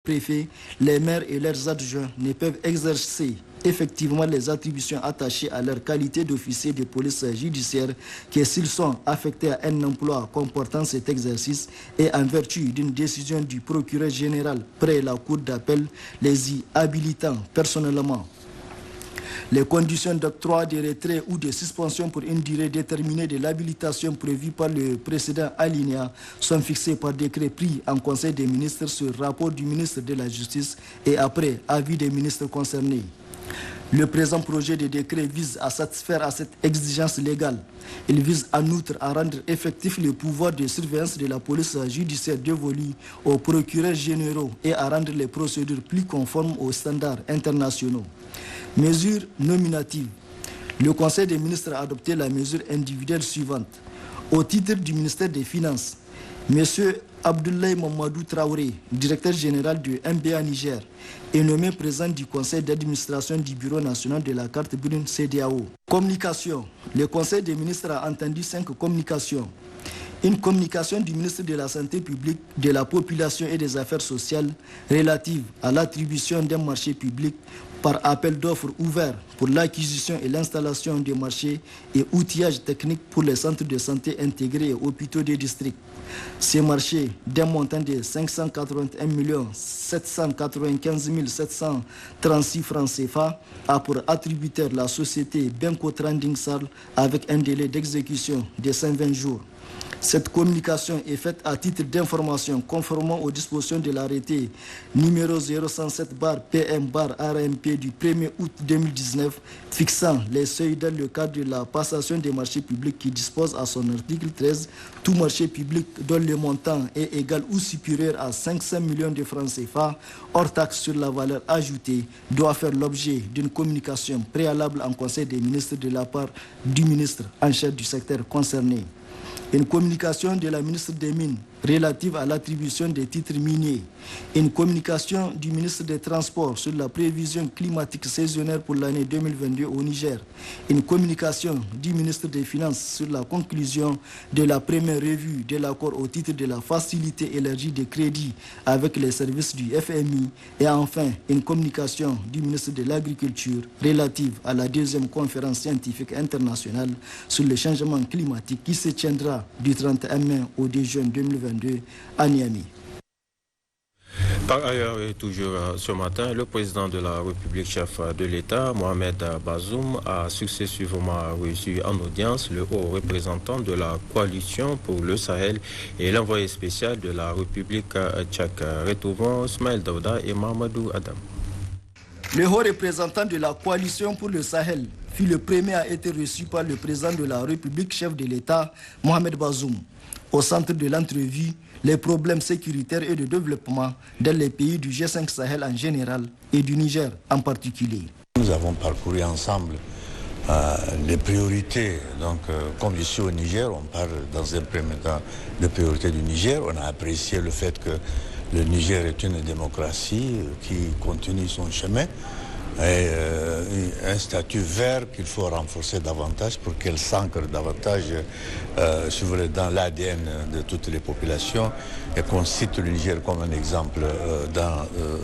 préfets, les maires et leurs adjoints ne peuvent exercer effectivement les attributions attachées à leur qualité d'officier de police judiciaire que s'ils sont affectés à un emploi comportant cet exercice et en vertu d'une décision du procureur général près la cour d'appel les y habilitant personnellement. Les conditions d'octroi, de retrait ou de suspension pour une durée déterminée de l'habilitation prévue par le précédent alinéa sont fixées par décret pris en Conseil des ministres sur rapport du ministre de la Justice et après avis des ministres concernés. Le présent projet de décret vise à satisfaire à cette exigence légale. Il vise en outre à rendre effectif le pouvoir de surveillance de la police judiciaire dévolu aux procureurs généraux et à rendre les procédures plus conformes aux standards internationaux. Mesures nominatives. Le Conseil des ministres a adopté la mesure individuelle suivante. Au titre du ministère des Finances, M. Abdoulaye Mamadou Traoré, directeur général de MBA Niger, est nommé président du conseil d'administration du Bureau national de la carte brune CEDEAO. Communication. Le Conseil des ministres a entendu 5 communications. Une communication du ministre de la Santé publique, de la Population et des Affaires sociales relative à l'attribution d'un marché public par appel d'offres ouvert pour l'acquisition et l'installation des marchés et outillages techniques pour les centres de santé intégrés et hôpitaux des districts. Ces marchés, d'un montant de 581 795 736 francs CFA, a pour attributeur la société Benko Trading Sal avec un délai d'exécution de 120 jours. Cette communication est faite à titre d'information conformément aux dispositions de l'arrêté numéro 067-PM-RMP du 1er août 2019 fixant les seuils dans le cadre de la passation des marchés publics qui dispose à son article 13 tout marché public dont le montant est égal ou supérieur à 500 millions de francs CFA hors taxe sur la valeur ajoutée doit faire l'objet d'une communication préalable en Conseil des ministres de la part du ministre en charge du secteur concerné. Une communication de la ministre des Mines relative à l'attribution des titres miniers, une communication du ministre des Transports sur la prévision climatique saisonnière pour l'année 2022 au Niger, une communication du ministre des Finances sur la conclusion de la première revue de l'accord au titre de la facilité élargie des crédits avec les services du FMI et enfin une communication du ministre de l'Agriculture relative à la deuxième conférence scientifique internationale sur le changement climatique qui se tiendra du 31 mai au 2 juin 2022 à Niamey. Par ailleurs, et toujours ce matin, le président de la République, chef de l'État, Mohamed Bazoum, a successivement reçu en audience le haut représentant de la coalition pour le Sahel et l'envoyé spécial de la République tchèque. Retrouvons Ismaël Daouda et Mamadou Adam. Le haut représentant de la coalition pour le Sahel fut le premier à être reçu par le président de la République, chef de l'État, Mohamed Bazoum. Au centre de l'entrevue, les problèmes sécuritaires et de développement dans les pays du G5 Sahel en général et du Niger en particulier. Nous avons parcouru ensemble les priorités. Donc, comme ici au Niger, on parle dans un premier temps des priorités du Niger. On a apprécié le fait que le Niger est une démocratie qui continue son chemin. Et un statut vert qu'il faut renforcer davantage pour qu'elle s'ancre davantage dans l'ADN de toutes les populations et qu'on cite le Niger comme un exemple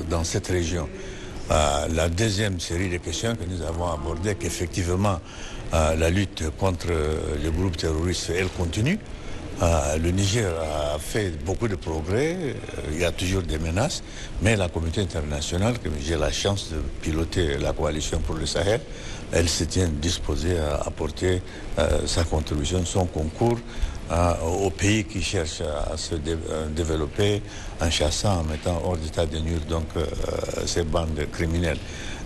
dans cette région. La deuxième série de questions que nous avons abordées, qu'effectivement la lutte contre les groupes terroristes, elle continue. Le Niger a fait beaucoup de progrès, il y a toujours des menaces, mais la communauté internationale, que j'ai la chance de piloter la coalition pour le Sahel, elle se tient disposée à apporter sa contribution, son concours aux pays qui cherchent à se développer en chassant, en mettant hors d'état de nuire donc ces bandes criminelles.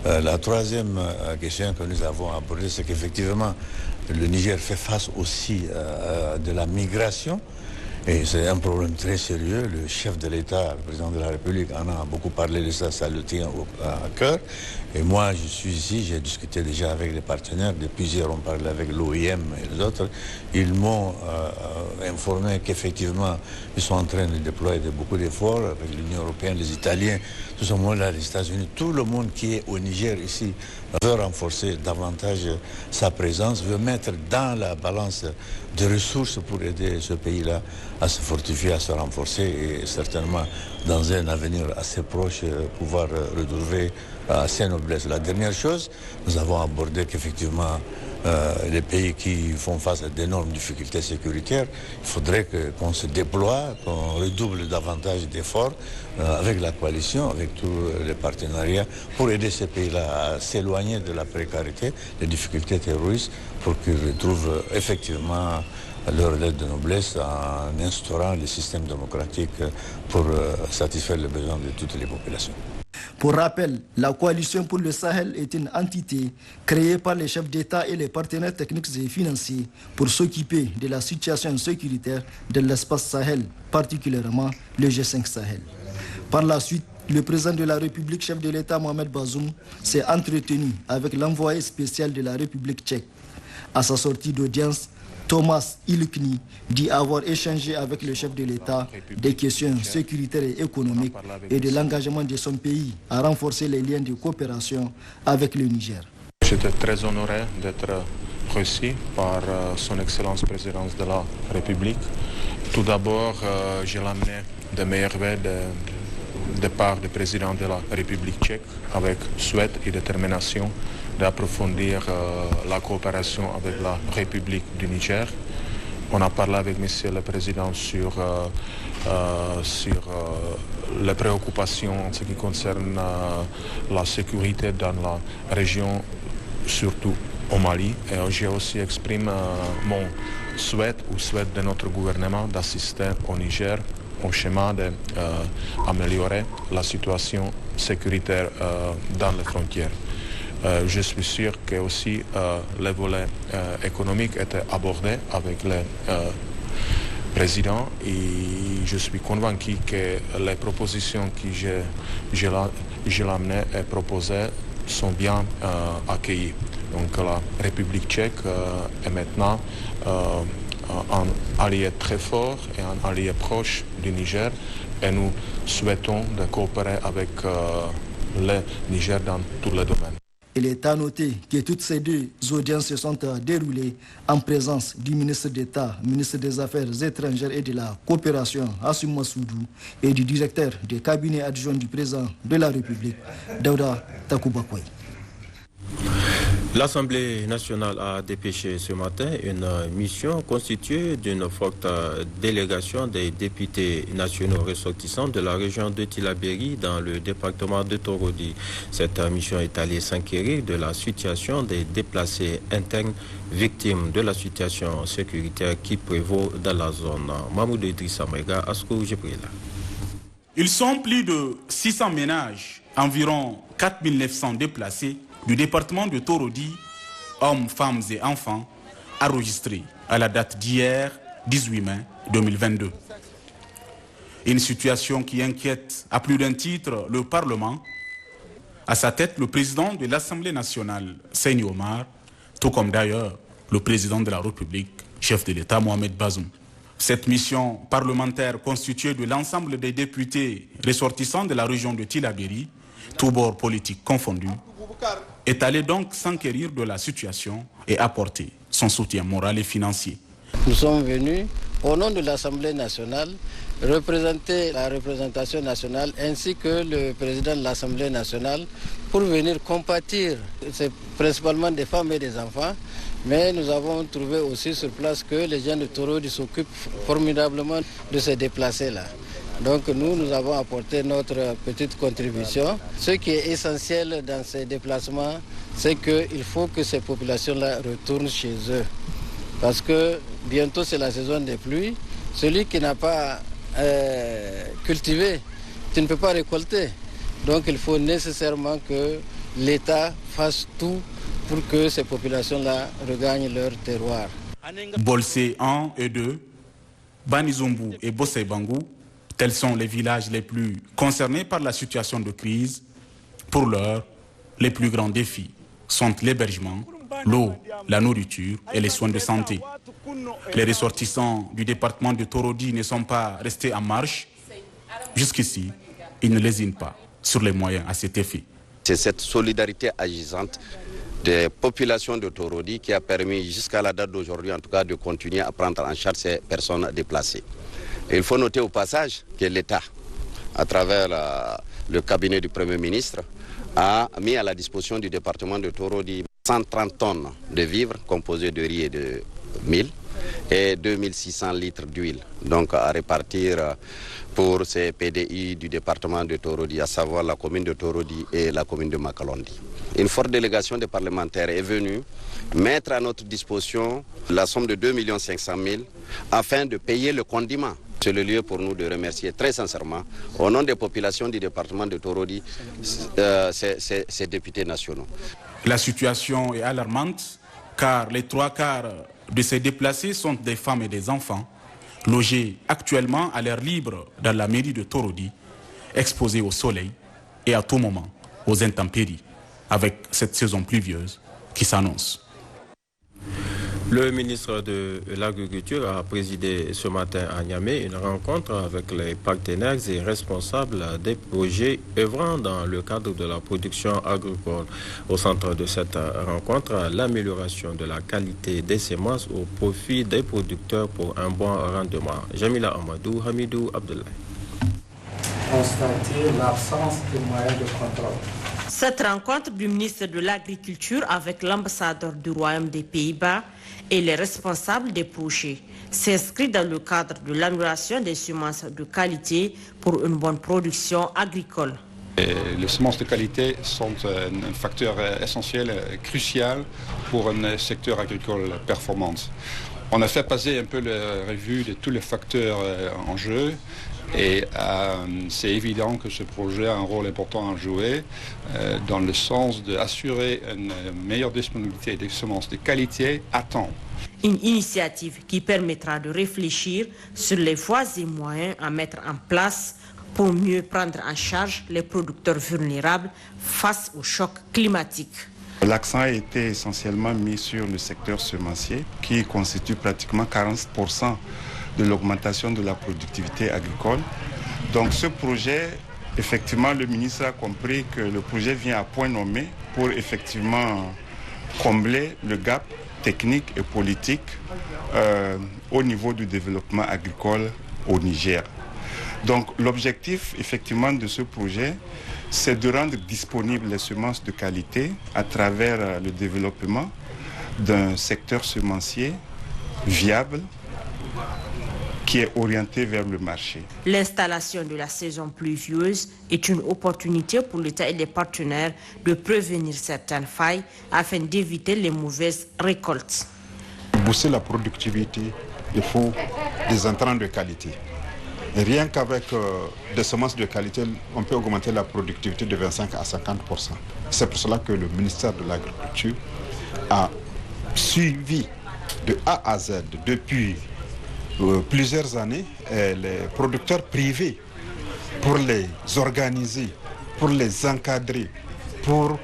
La troisième question que nous avons abordée, c'est qu'effectivement, le Niger fait face aussi à de la migration. Et c'est un problème très sérieux. Le chef de l'État, le président de la République, en a beaucoup parlé de ça, ça le tient à cœur. Et moi, je suis ici, j'ai discuté déjà avec les partenaires, de plusieurs, on parle avec l'OIM et les autres. Ils m'ont informé qu'effectivement, ils sont en train de déployer beaucoup d'efforts avec l'Union européenne, les Italiens, tout ce monde-là, les États-Unis, tout le monde qui est au Niger ici veut renforcer davantage sa présence, veut mettre dans la balance de ressources pour aider ce pays-là à se fortifier, à se renforcer et certainement dans un avenir assez proche pouvoir retrouver ses noblesses. La dernière chose, nous avons abordé qu'effectivement les pays qui font face à d'énormes difficultés sécuritaires, il faudrait qu'on se déploie, qu'on redouble davantage d'efforts avec la coalition, avec tous les partenariats pour aider ces pays-là à s'éloigner de la précarité, des difficultés terroristes, pour qu'ils retrouvent effectivement leur lettre de noblesse en instaurant les systèmes démocratiques pour satisfaire les besoins de toutes les populations. Pour rappel, la coalition pour le Sahel est une entité créée par les chefs d'État et les partenaires techniques et financiers pour s'occuper de la situation sécuritaire de l'espace Sahel, particulièrement le G5 Sahel. Par la suite, le président de la République, chef de l'État Mohamed Bazoum, s'est entretenu avec l'envoyé spécial de la République tchèque. À sa sortie d'audience, Thomas Ilkni dit avoir échangé avec le chef de l'État des questions sécuritaires et économiques et de l'engagement de son pays à renforcer les liens de coopération avec le Niger. J'étais très honoré d'être reçu par son Excellence Présidence de la République. Tout d'abord, je l'amenais de meilleurs vœux de part du président de la République tchèque avec souhait et détermination d'approfondir la coopération avec la République du Niger. On a parlé avec Monsieur le Président sur les préoccupations en ce qui concerne la sécurité dans la région, surtout au Mali. Et j'ai aussi exprimé mon souhait ou souhait de notre gouvernement d'assister au Niger au schéma d'améliorer la situation sécuritaire dans les frontières. Je suis sûr que aussi les volets économiques étaient abordés avec le président et je suis convaincu que les propositions que je l'amenais et proposées sont bien accueillies. Donc la République tchèque est maintenant un allié très fort et un allié proche du Niger et nous souhaitons de coopérer avec le Niger dans tous les domaines. Il est à noter que toutes ces deux audiences se sont déroulées en présence du ministre d'État, ministre des Affaires étrangères et de la coopération, Assou Massoudou, et du directeur du cabinet adjoint du président de la République, Daouda Takoubakoy. L'Assemblée nationale a dépêché ce matin une mission constituée d'une forte délégation des députés nationaux ressortissants de la région de Tillabéri dans le département de Torodi. Cette mission est allée s'enquérir de la situation des déplacés internes victimes de la situation sécuritaire qui prévaut dans la zone. Mahmoud Idrissa Maïga, Askou Jibrila. Ils sont plus de 600 ménages, environ 4900 déplacés du département de Torodi, hommes, femmes et enfants, enregistrés à la date d'hier, 18 mai 2022. Une situation qui inquiète à plus d'un titre le Parlement, à sa tête le président de l'Assemblée nationale, Seyni Omar, tout comme d'ailleurs le président de la République, chef de l'État Mohamed Bazoum. Cette mission parlementaire constituée de l'ensemble des députés ressortissants de la région de Tillabéri, tous bords politiques confondus, est allé donc s'enquérir de la situation et apporter son soutien moral et financier. Nous sommes venus au nom de l'Assemblée nationale représenter la représentation nationale ainsi que le président de l'Assemblée nationale pour venir compatir. C'est principalement des femmes et des enfants, mais nous avons trouvé aussi sur place que les gens de Torodi s'occupent formidablement de ces déplacés-là. Donc nous avons apporté notre petite contribution. Ce qui est essentiel dans ces déplacements, c'est qu'il faut que ces populations-là retournent chez eux. Parce que bientôt c'est la saison des pluies. Celui qui n'a pas cultivé, tu ne peux pas récolter. Donc il faut nécessairement que l'État fasse tout pour que ces populations-là regagnent leur terroir. Bolsé 1 et 2, Banizumbu et Bossé-Bangou, tels sont les villages les plus concernés par la situation de crise. Pour l'heure, les plus grands défis sont l'hébergement, l'eau, la nourriture et les soins de santé. Les ressortissants du département de Torodi ne sont pas restés en marche. Jusqu'ici, ils ne lésinent pas sur les moyens à cet effet. C'est cette solidarité agissante des populations de Torodi qui a permis jusqu'à la date d'aujourd'hui en tout cas de continuer à prendre en charge ces personnes déplacées. Et il faut noter au passage que l'État, à travers le cabinet du Premier ministre, a mis à la disposition du département de Torodi 130 tonnes de vivres composés de riz et de mil et 2600 litres d'huile, donc à répartir pour ces PDI du département de Torodi, à savoir la commune de Torodi et la commune de Makalondi. Une forte délégation de parlementaires est venue mettre à notre disposition la somme de 2 500 000 afin de payer le condiment. C'est le lieu pour nous de remercier très sincèrement, au nom des populations du département de Torodi, ces députés nationaux. La situation est alarmante car les 3/4 de ces déplacés sont des femmes et des enfants, logés actuellement à l'air libre dans la mairie de Torodi, exposés au soleil et à tout moment aux intempéries, avec cette saison pluvieuse qui s'annonce. Le ministre de l'Agriculture a présidé ce matin à Niamey une rencontre avec les partenaires et responsables des projets œuvrant dans le cadre de la production agricole. Au centre de cette rencontre, l'amélioration de la qualité des semences au profit des producteurs pour un bon rendement. Jamila Amadou, Hamidou Abdoulaye. Constater l'absence de moyens de contrôle. Cette rencontre du ministre de l'Agriculture avec l'ambassadeur du Royaume des Pays-Bas et les responsables des projets s'inscrit dans le cadre de l'amélioration des semences de qualité pour une bonne production agricole. Les semences de qualité sont un facteur essentiel, crucial pour un secteur agricole performant. On a fait passer un peu la revue de tous les facteurs en jeu. Et c'est évident que ce projet a un rôle important à jouer dans le sens d'assurer une meilleure disponibilité des semences de qualité à temps. Une initiative qui permettra de réfléchir sur les voies et moyens à mettre en place pour mieux prendre en charge les producteurs vulnérables face au choc climatique. L'accent a été essentiellement mis sur le secteur semencier qui constitue pratiquement 40% de l'augmentation de la productivité agricole. Donc ce projet, effectivement, le ministre a compris que le projet vient à point nommé pour effectivement combler le gap technique et politique au niveau du développement agricole au Niger. Donc l'objectif, effectivement, de ce projet, c'est de rendre disponibles les semences de qualité à travers le développement d'un secteur semencier viable, qui est orienté vers le marché. L'installation de la saison pluvieuse est une opportunité pour l'État et les partenaires de prévenir certaines failles afin d'éviter les mauvaises récoltes. Pour booster la productivité, il faut des intrants de qualité. Et rien qu'avec des semences de qualité, on peut augmenter la productivité de 25 à 50%. C'est pour cela que le ministère de l'Agriculture a suivi de A à Z depuis plusieurs années les producteurs privés pour les organiser, pour les encadrer, pour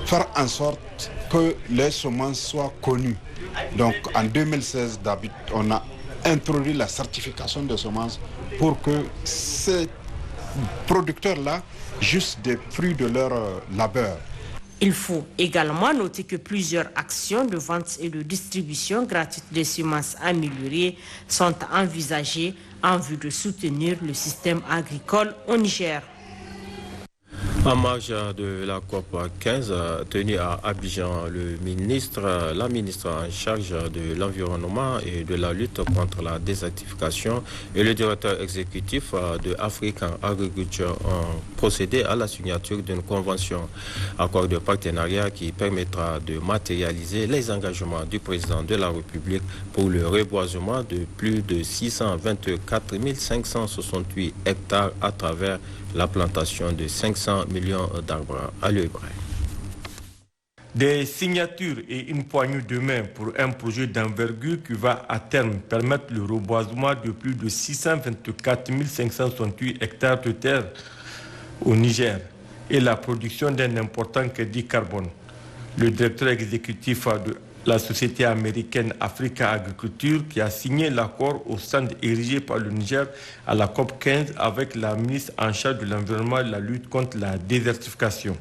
faire en sorte que les semences soient connues. Donc en 2016, on a introduit la certification des semences pour que ces producteurs-là jouissent des fruits de leur labeur. Il faut également noter que plusieurs actions de vente et de distribution gratuite des semences améliorées sont envisagées en vue de soutenir le système agricole au Niger. En marge de la COP 15 tenue à Abidjan, la ministre en charge de l'environnement et de la lutte contre la désertification et le directeur exécutif de African Agriculture ont procédé à la signature d'une convention, accord de partenariat qui permettra de matérialiser les engagements du président de la République pour le reboisement de plus de 624 568 hectares à travers la plantation de 500 millions d'arbres à l'Ubraï. Des signatures et une poignée de main pour un projet d'envergure qui va à terme permettre le reboisement de plus de 624 568 hectares de terre au Niger et la production d'un important crédit carbone. Le directeur exécutif de La société américaine Africa Agriculture qui a signé l'accord au stand érigé par le Niger à la COP 15 avec la ministre en charge de l'environnement et de la lutte contre la désertification.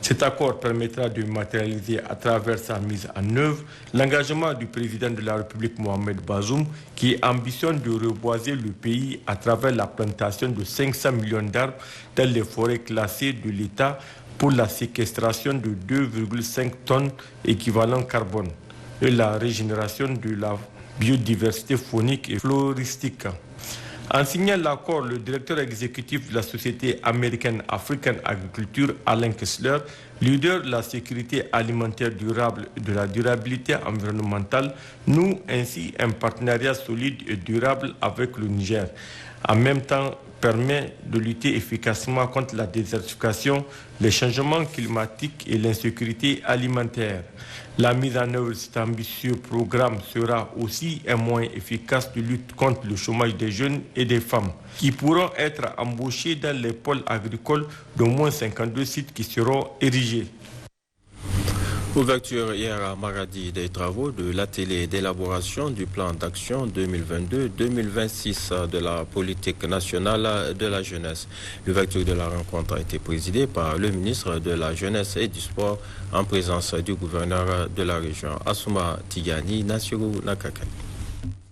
Cet accord permettra de matérialiser à travers sa mise en œuvre l'engagement du président de la République Mohamed Bazoum qui ambitionne de reboiser le pays à travers la plantation de 500 millions d'arbres dans les forêts classées de l'État pour la séquestration de 2,5 tonnes équivalent carbone et la régénération de la biodiversité faunique et floristique. En signant l'accord, le directeur exécutif de la société américaine African Agriculture, Alain Kessler, leader de la sécurité alimentaire durable et de la durabilité environnementale, noue ainsi un partenariat solide et durable avec le Niger. En même temps, permet de lutter efficacement contre la désertification, les changements climatiques et l'insécurité alimentaire. La mise en œuvre de cet ambitieux programme sera aussi un moyen efficace de lutte contre le chômage des jeunes et des femmes qui pourront être embauchés dans les pôles agricoles d'au moins 52 sites qui seront érigés. Ouverture hier à Maradi des travaux de l'atelier d'élaboration du plan d'action 2022-2026 de la politique nationale de la jeunesse. L'ouverture de la rencontre a été présidée par le ministre de la Jeunesse et du Sport en présence du gouverneur de la région, Assouma Tigani Nassirou Nakakay.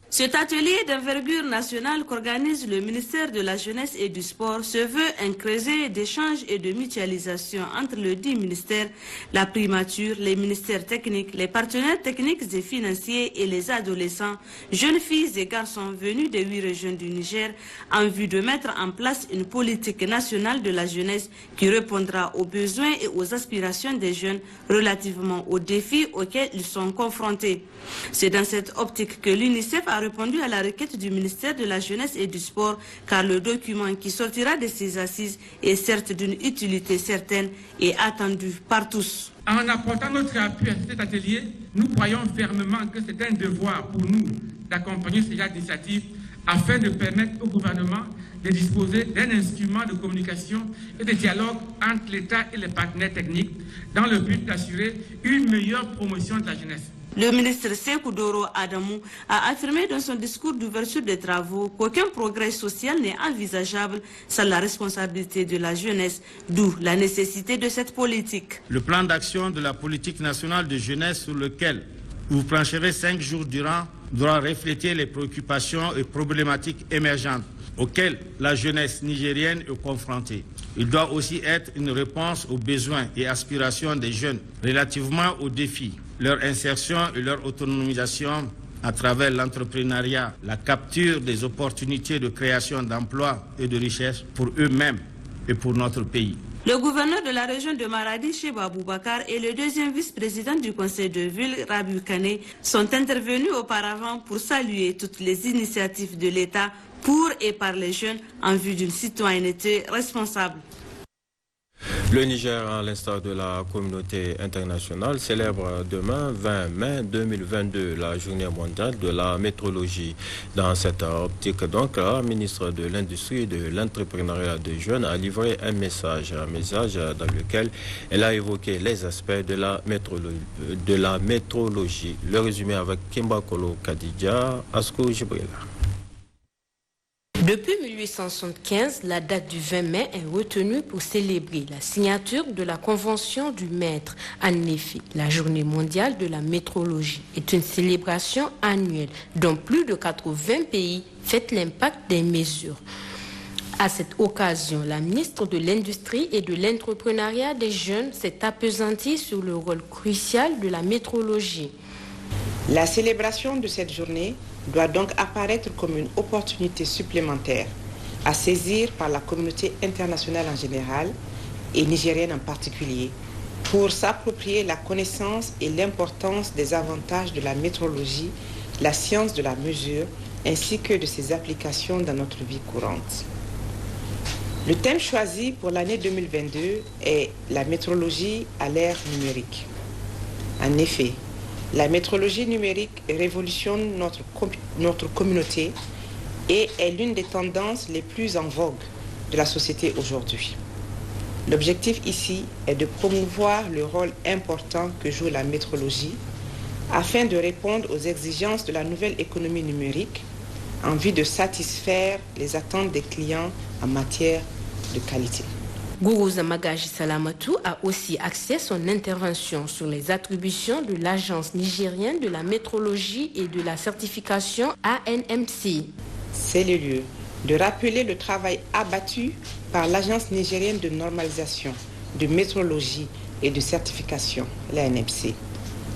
Cet atelier d'envergure nationale qu'organise le ministère de la Jeunesse et du Sport se veut un creuset d'échanges et de mutualisation entre le dit ministère, la primature, les ministères techniques, les partenaires techniques et financiers et les adolescents, jeunes filles et garçons venus des 8 régions du Niger en vue de mettre en place une politique nationale de la jeunesse qui répondra aux besoins et aux aspirations des jeunes relativement aux défis auxquels ils sont confrontés. C'est dans cette optique que l'UNICEF a répondu à la requête du ministère de la Jeunesse et du Sport, car le document qui sortira de ces assises est certes d'une utilité certaine et attendue par tous. En apportant notre appui à cet atelier, nous croyons fermement que c'est un devoir pour nous d'accompagner ces initiatives afin de permettre au gouvernement de disposer d'un instrument de communication et de dialogue entre l'État et les partenaires techniques dans le but d'assurer une meilleure promotion de la jeunesse. Le ministre Sékou Doro Adamou a affirmé dans son discours d'ouverture des travaux qu'aucun progrès social n'est envisageable sans la responsabilité de la jeunesse, d'où la nécessité de cette politique. Le plan d'action de la politique nationale de jeunesse sur lequel vous plancherez 5 jours durant doit refléter les préoccupations et problématiques émergentes auxquelles la jeunesse nigérienne est confrontée. Il doit aussi être une réponse aux besoins et aspirations des jeunes relativement aux défis, leur insertion et leur autonomisation à travers l'entrepreneuriat, la capture des opportunités de création d'emplois et de richesses pour eux-mêmes et pour notre pays. Le gouverneur de la région de Maradi, Cheba Aboubakar, et le deuxième vice-président du conseil de ville, Rabiou Kane, sont intervenus auparavant pour saluer toutes les initiatives de l'État pour et par les jeunes en vue d'une citoyenneté responsable. Le Niger, à l'instar de la communauté internationale, célèbre demain, 20 mai 2022, la journée mondiale de la métrologie. Dans cette optique, donc, la ministre de l'Industrie et de l'Entrepreneuriat des Jeunes a livré un message dans lequel elle a évoqué les aspects de la métrologie. Le résumé avec Kimba Kolo Kadidja, Asko Jibrila. Depuis 1875, la date du 20 mai est retenue pour célébrer la signature de la Convention du Maître. En effet, la Journée mondiale de la métrologie est une célébration annuelle dont plus de 80 pays fêtent l'impact des mesures. À cette occasion, la ministre de l'Industrie et de l'Entrepreneuriat des Jeunes s'est appesantie sur le rôle crucial de la métrologie. La célébration de cette journée doit donc apparaître comme une opportunité supplémentaire à saisir par la communauté internationale en général et nigérienne en particulier pour s'approprier la connaissance et l'importance des avantages de la métrologie, la science de la mesure, ainsi que de ses applications dans notre vie courante. Le thème choisi pour l'année 2022 est la métrologie à l'ère numérique. En effet, la métrologie numérique révolutionne notre communauté et est l'une des tendances les plus en vogue de la société aujourd'hui. L'objectif ici est de promouvoir le rôle important que joue la métrologie afin de répondre aux exigences de la nouvelle économie numérique en vue de satisfaire les attentes des clients en matière de qualité. Gourouza Magaji Salamatou a aussi axé son intervention sur les attributions de l'Agence nigérienne de la métrologie et de la certification ANMC. C'est le lieu de rappeler le travail abattu par l'Agence nigérienne de normalisation, de métrologie et de certification, l'ANMC,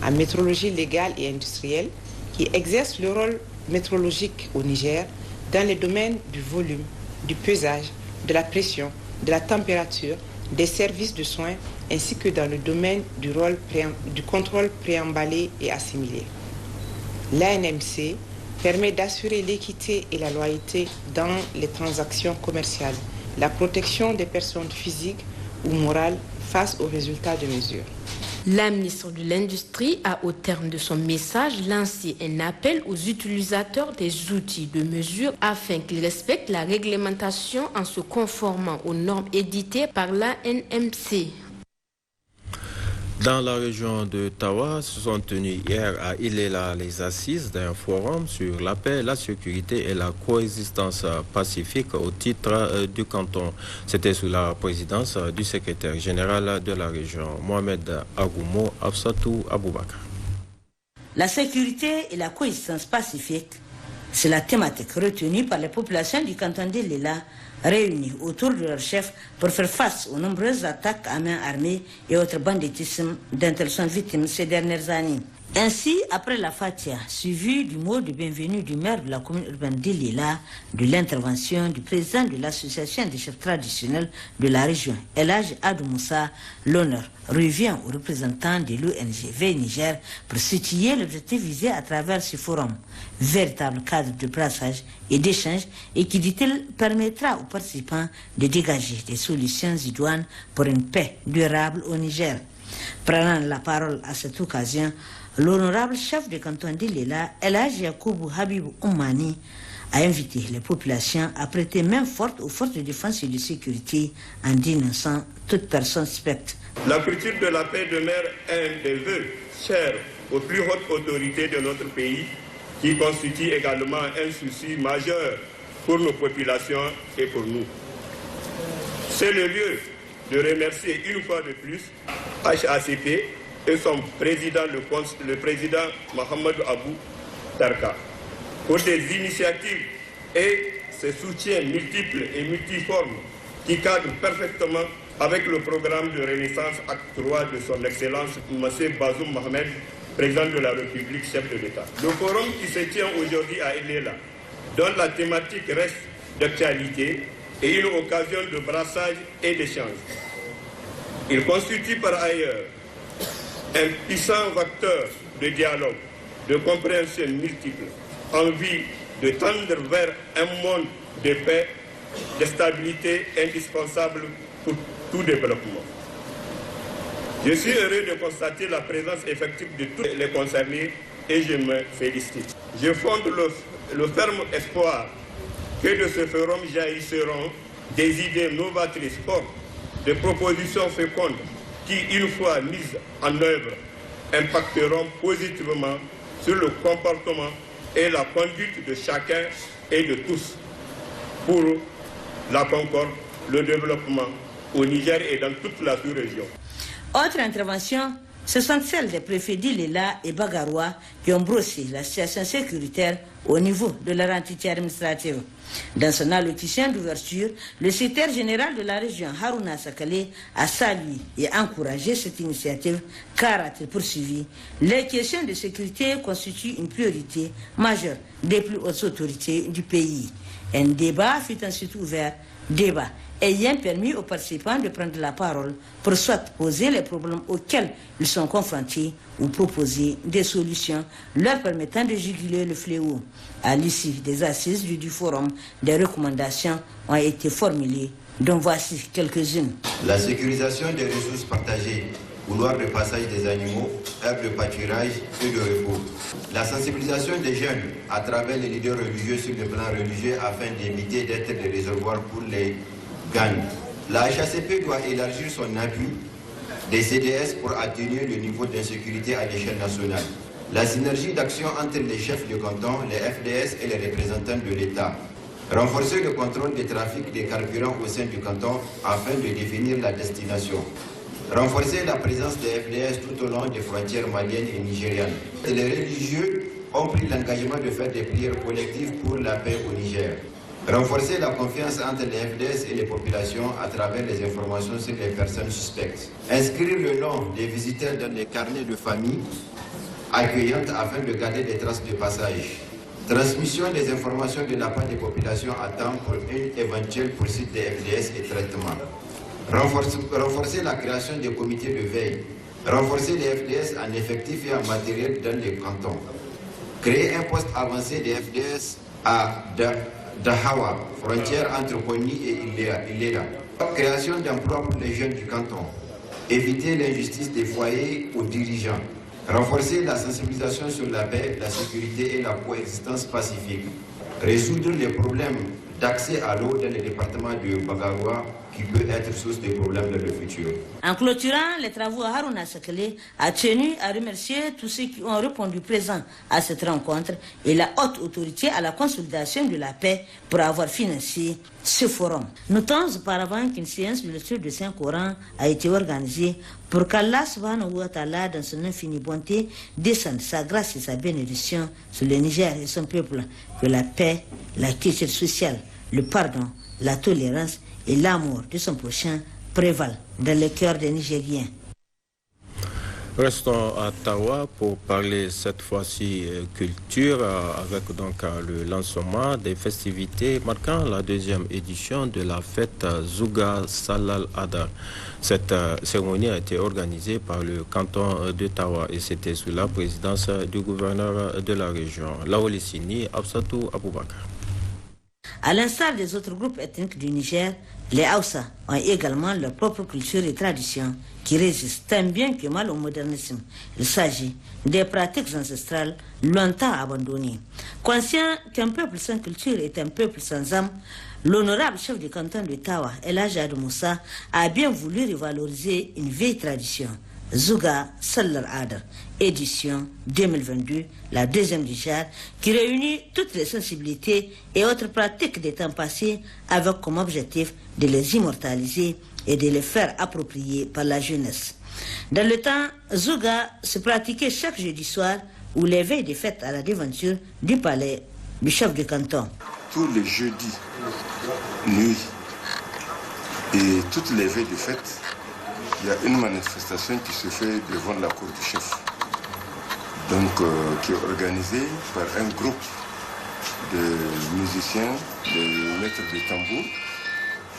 en métrologie légale et industrielle, qui exerce le rôle métrologique au Niger dans les domaines du volume, du pesage, de la pression, de la température, des services de soins, ainsi que dans le domaine du contrôle préemballé et assimilé. L'ANMC permet d'assurer l'équité et la loyauté dans les transactions commerciales, la protection des personnes physiques ou morales face aux résultats de mesures. La ministre de l'Industrie a, au terme de son message, lancé un appel aux utilisateurs des outils de mesure afin qu'ils respectent la réglementation en se conformant aux normes éditées par l'ANMC. Dans la région de Tawa, se sont tenues hier à Ilela les assises d'un forum sur la paix, la sécurité et la coexistence pacifique au titre du canton. C'était sous la présidence du secrétaire général de la région, Mohamed Agoumo Absatou Aboubakar. La sécurité et la coexistence pacifique, c'est la thématique retenue par les populations du canton d'Ilela, réunis autour de leur chef pour faire face aux nombreuses attaques à main armée et autres banditismes dont elles sont victimes ces dernières années. Ainsi, après la Fatia, suivi du mot de bienvenue du maire de la commune urbaine d'Ilela, de l'intervention du président de l'association des chefs traditionnels de la région, El Hadj Adou Moussa, l'honneur revient aux représentants de l'ONG Veille Niger pour situer l'objectif visé à travers ce forum, véritable cadre de brassage et d'échange et qui, dit-il, permettra aux participants de dégager des solutions idoines pour une paix durable au Niger. Prenant la parole à cette occasion, l'honorable chef de canton d'Ilela, El Hadj Yakoubou Habibou Oumani, a invité les populations à prêter main forte aux forces de défense et de sécurité en dénonçant toute personne suspecte. La culture de la paix demeure un des vœux chers aux plus hautes autorités de notre pays, qui constitue également un souci majeur pour nos populations et pour nous. C'est le lieu de remercier une fois de plus HACP et son président, le président Mohamed Abou Tarka, pour des initiatives et ses soutiens multiples et multiformes qui cadrent parfaitement avec le programme de Renaissance Acte 3 de son Excellence M. Bazoum Mohamed, président de la République, chef de l'État. Le forum qui se tient aujourd'hui à Ilela, dont la thématique reste d'actualité, est une occasion de brassage et d'échange. Il constitue par ailleurs un puissant facteur de dialogue, de compréhension multiple, en vue de tendre vers un monde de paix, de stabilité indispensable pour tout développement. Je suis heureux de constater la présence effective de tous les concernés et je me félicite. Je fonde le ferme espoir que de ce forum jaillisseront des idées novatrices fortes, des propositions fécondes qui, une fois mises en œuvre, impacteront positivement sur le comportement et la conduite de chacun et de tous pour la concorde, le développement au Niger et dans toute la sous-région. Autre intervention, ce sont celles des préfets d'Ilela et Bagaroua qui ont brossé la situation sécuritaire au niveau de leur entité administrative. Dans son allocution d'ouverture, le secrétaire général de la région, Harouna Sakale, a salué et encouragé cette initiative car, a-t-il poursuivi, les questions de sécurité constituent une priorité majeure des plus hautes autorités du pays. Un débat fut ensuite ouvert, débat ayant permis aux participants de prendre la parole pour soit poser les problèmes auxquels ils sont confrontés ou proposer des solutions leur permettant de juguler le fléau. À l'issue des assises du forum, des recommandations ont été formulées, dont voici quelques-unes. La sécurisation des ressources partagées, couloirs de passage des animaux, aires de pâturage et de repos. La sensibilisation des jeunes à travers les leaders religieux sur le plan religieux afin d'éviter d'être des réservoirs pour les gangs. La HACP doit élargir son appui des CDS pour atténuer le niveau d'insécurité à l'échelle nationale. La synergie d'action entre les chefs de canton, les FDS et les représentants de l'État. Renforcer le contrôle des trafics des carburants au sein du canton afin de définir la destination. Renforcer la présence des FDS tout au long des frontières maliennes et nigérianes. Les religieux ont pris l'engagement de faire des prières collectives pour la paix au Niger. Renforcer la confiance entre les FDS et les populations à travers les informations sur les personnes suspectes. Inscrire le nom des visiteurs dans les carnets de famille accueillantes afin de garder des traces de passage. Transmission des informations de la part des populations à temps pour une éventuelle poursuite des FDS et traitement. Renforcer la création des comités de veille. Renforcer les FDS en effectif et en matériel dans les cantons. Créer un poste avancé des FDS à Dahawa, frontière entre Kony et Ilela. Création d'emplois pour les jeunes du canton. Éviter l'injustice des foyers aux dirigeants. Renforcer la sensibilisation sur la paix, la sécurité et la coexistence pacifique. Résoudre les problèmes d'accès à l'eau dans le département de Bagaroua qui peut être source de problèmes dans le futur. En clôturant les travaux, Harouna Sakele a tenu à remercier tous ceux qui ont répondu présents à cette rencontre et la haute autorité à la consolidation de la paix pour avoir financé ce forum. Notons auparavant qu'une séance de lecture du Saint-Coran a été organisée pour qu'Allah subhanahu wa ta'ala, dans son infinie bonté, descende sa grâce et sa bénédiction sur le Niger et son peuple, que la paix, la culture sociale, le pardon, la tolérance et l'amour de son prochain prévalent dans le cœur des Nigériens. Restons à Tawa pour parler cette fois-ci culture avec donc le lancement des festivités marquant la deuxième édition de la fête Zouga Salal Adar. Cette cérémonie a été organisée par le canton de Tawa et c'était sous la présidence du gouverneur de la région, Laolissini Absatou Aboubakar. À l'instar des autres groupes ethniques du Niger, les Hausa ont également leur propre culture et traditions qui résistent tant bien que mal au modernisme. Il s'agit des pratiques ancestrales longtemps abandonnées. Conscient qu'un peuple sans culture est un peuple sans âme, l'honorable chef du canton de Tawa, El Hadj Adou Moussa, a bien voulu revaloriser une vieille tradition. Zouga Salal Adar, édition 2022, la deuxième du genre, qui réunit toutes les sensibilités et autres pratiques des temps passés avec comme objectif de les immortaliser et de les faire approprier par la jeunesse. Dans le temps, Zouga se pratiquait chaque jeudi soir ou les veilles des fêtes à la devanture du palais du chef du canton. Tous les jeudis, nuit et toutes les veilles de fêtes, il y a une manifestation qui se fait devant la cour du chef, donc qui est organisée par un groupe de musiciens, de maîtres de tambour,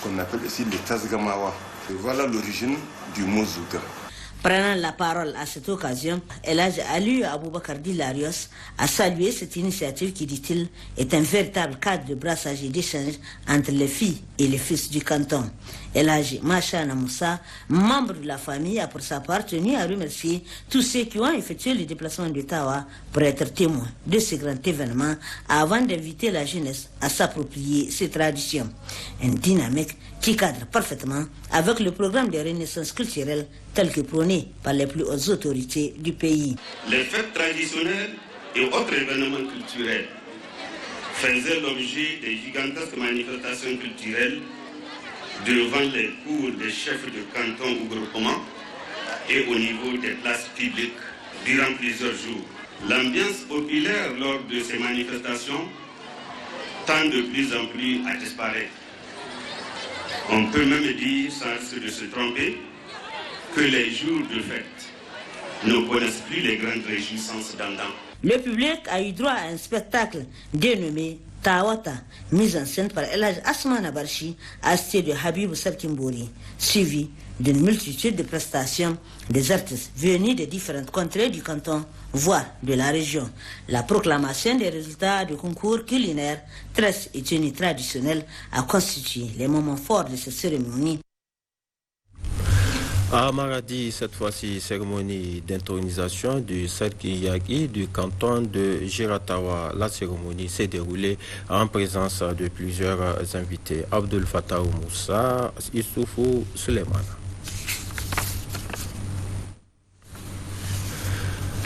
qu'on appelle ici les Tazgamawa. Et voilà l'origine du mot Zouga. Prenant la parole à cette occasion, El Hadj Ali Aboubakar Dilarios a salué cette initiative qui, dit-il, est un véritable cadre de brassage et d'échange entre les filles et les fils du canton. El Hadj Machana Moussa, membre de la famille, a pour sa part tenu à remercier tous ceux qui ont effectué le déplacement de Tawa pour être témoins de ce grand événement avant d'inviter la jeunesse à s'approprier ces traditions. Une dynamique qui cadre parfaitement avec le programme de renaissance culturelle tel que prôné par les plus hautes autorités du pays. Les fêtes traditionnelles et autres événements culturels faisaient l'objet des gigantesques manifestations culturelles devant les cours des chefs de canton ou groupement et au niveau des places publiques durant plusieurs jours. L'ambiance populaire lors de ces manifestations tend de plus en plus à disparaître. On peut même dire, sans risque de se tromper, que les jours de fête ne connaissent plus les grandes réjouissances d'antan. Le public a eu droit à un spectacle dénommé Tawata, mise en scène par El Hadj Asman Abarchi, assisté de Habib Sarkimbouri, suivi d'une multitude de prestations des artistes venus des différentes contrées du canton, voire de la région. La proclamation des résultats du concours culinaire, tresse et tenue traditionnelle a constitué les moments forts de cette cérémonie. À Maradi, cette fois-ci, cérémonie d'intronisation du Sarkiyaki du canton de Giratawa. La cérémonie s'est déroulée en présence de plusieurs invités. Abdul Fattah Moussa, Issoufou Suleiman.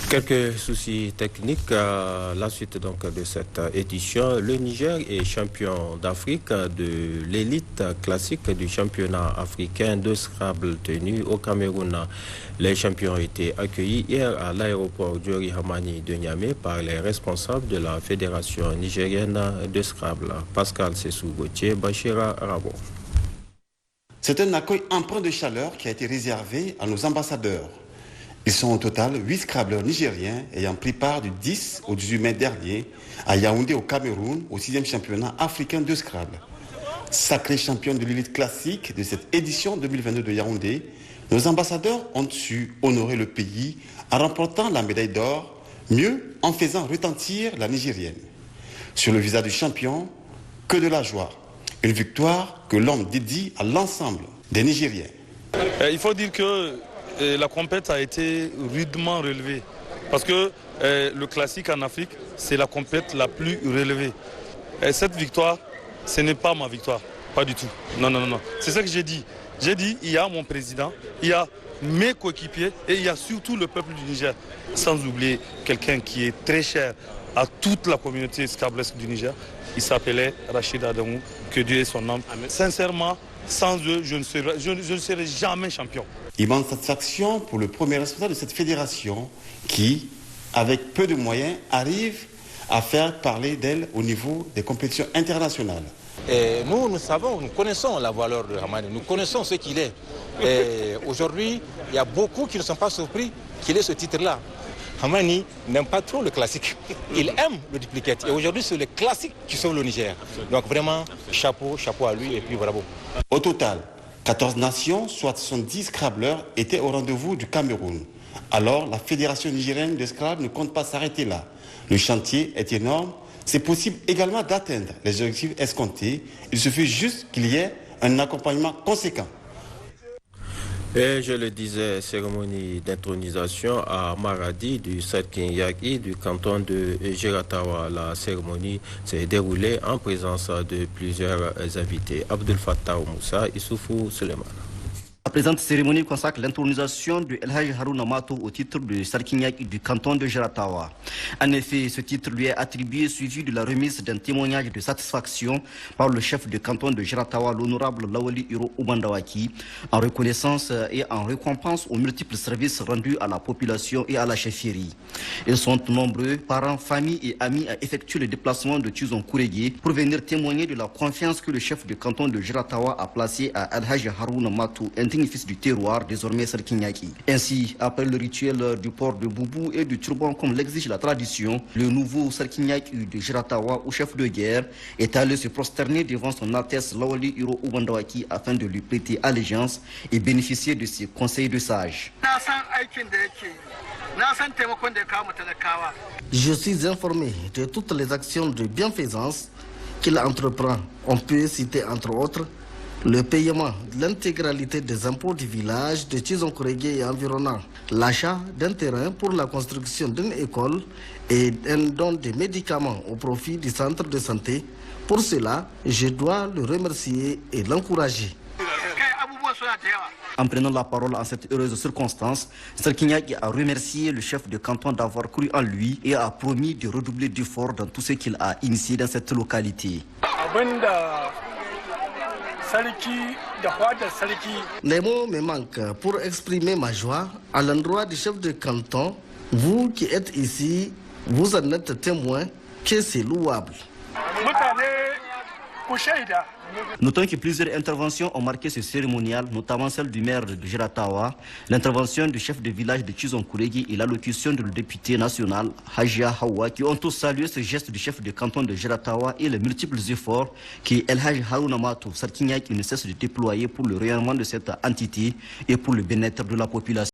Quelques soucis techniques à la suite donc de cette édition. Le Niger est champion d'Afrique de l'élite classique du championnat africain de Scrabble tenu au Cameroun. Les champions ont été accueillis hier à l'aéroport Diori Hamani de Niamey par les responsables de la fédération nigérienne de Scrabble. Pascal Sessou-Gauthier, Bachira Rabo. C'est un accueil empreint de chaleur qui a été réservé à nos ambassadeurs. Ils sont au total 8 Scrabbleurs nigériens ayant pris part du 10 au 18 mai dernier à Yaoundé au Cameroun au 6e championnat africain de Scrabble. Sacrés champions de l'élite classique de cette édition 2022 de Yaoundé, nos ambassadeurs ont su honorer le pays en remportant la médaille d'or, mieux en faisant retentir la nigérienne. Sur le visage du champion, que de la joie. Une victoire que l'homme dédie à l'ensemble des Nigériens. Il faut dire que la compète a été rudement relevée. Parce que le classique en Afrique, c'est la compète la plus relevée. Et cette victoire, ce n'est pas ma victoire. Pas du tout. Non, non, non. C'est ça que j'ai dit. J'ai dit, il y a mon président, il y a mes coéquipiers et il y a surtout le peuple du Niger. Sans oublier quelqu'un qui est très cher à toute la communauté scrabblesque du Niger. Il s'appelait Rachid Adamou, que Dieu ait son âme. Sincèrement, sans eux, je ne serai jamais champion. Immense satisfaction pour le premier responsable de cette fédération qui, avec peu de moyens, arrive à faire parler d'elle au niveau des compétitions internationales. Et nous connaissons la valeur de Hamani, nous connaissons ce qu'il est. Aujourd'hui, il y a beaucoup qui ne sont pas surpris qu'il ait ce titre-là. Hamani n'aime pas trop le classique, il aime le duplicate. Et aujourd'hui, c'est le classique qui sauve le Niger. Donc vraiment, chapeau à lui et puis bravo. Au total, 14 nations, soit 70 Scrabbleurs, étaient au rendez-vous du Cameroun. Alors, la Fédération nigérienne de Scrabble ne compte pas s'arrêter là. Le chantier est énorme. C'est possible également d'atteindre les objectifs escomptés. Il suffit juste qu'il y ait un accompagnement conséquent. Et je le disais, cérémonie d'intronisation à Maradi du Sarkinyaki du canton de Giratawa. La cérémonie s'est déroulée en présence de plusieurs invités. Abdel Fattah Moussa, Issoufou Suleiman. La présente cérémonie consacre l'intronisation de El Hadj Harouna Mato au titre de Sarkinyaki du canton de Giratawa. En effet, ce titre lui est attribué suivi de la remise d'un témoignage de satisfaction par le chef de canton de Giratawa, l'honorable Lawali Iro Oubandawaki, en reconnaissance et en récompense aux multiples services rendus à la population et à la chefferie. Ils sont nombreux, parents, familles et amis, à effectuer le déplacement de Tuzon Kourégué pour venir témoigner de la confiance que le chef de canton de Giratawa a placée à El Hadj Harouna Mato, fils du terroir, désormais Sarkinyaki. Ainsi, après le rituel du port de Boubou et du turban comme l'exige la tradition, le nouveau Sarkinyaki de Giratawa, ou chef de guerre, est allé se prosterner devant son Altesse Lawali Iro Oubandawaki afin de lui prêter allégeance et bénéficier de ses conseils de sage. Je suis informé de toutes les actions de bienfaisance qu'il entreprend. On peut citer entre autres le paiement de l'intégralité des impôts du village de Tizon-Kourégué et environnant, l'achat d'un terrain pour la construction d'une école et un don de médicaments au profit du centre de santé. Pour cela, je dois le remercier et l'encourager. En prenant la parole en cette heureuse circonstance, Sarkinyaki a remercié le chef de canton d'avoir cru en lui et a promis de redoubler d'efforts dans tout ce qu'il a initié dans cette localité. Les mots me manquent pour exprimer ma joie à l'endroit du chef de canton. Vous qui êtes ici, vous en êtes témoin que c'est louable. Notons que plusieurs interventions ont marqué ce cérémonial, notamment celle du maire de Giratawa, l'intervention du chef de village de Tizon-Kourégué et l'allocution du député national Hajia Hawa, qui ont tous salué ce geste du chef de canton de Giratawa et les multiples efforts que El Hadj Harouna Mato Sarkinyaki ne cesse de déployer pour le rayonnement de cette entité et pour le bien-être de la population.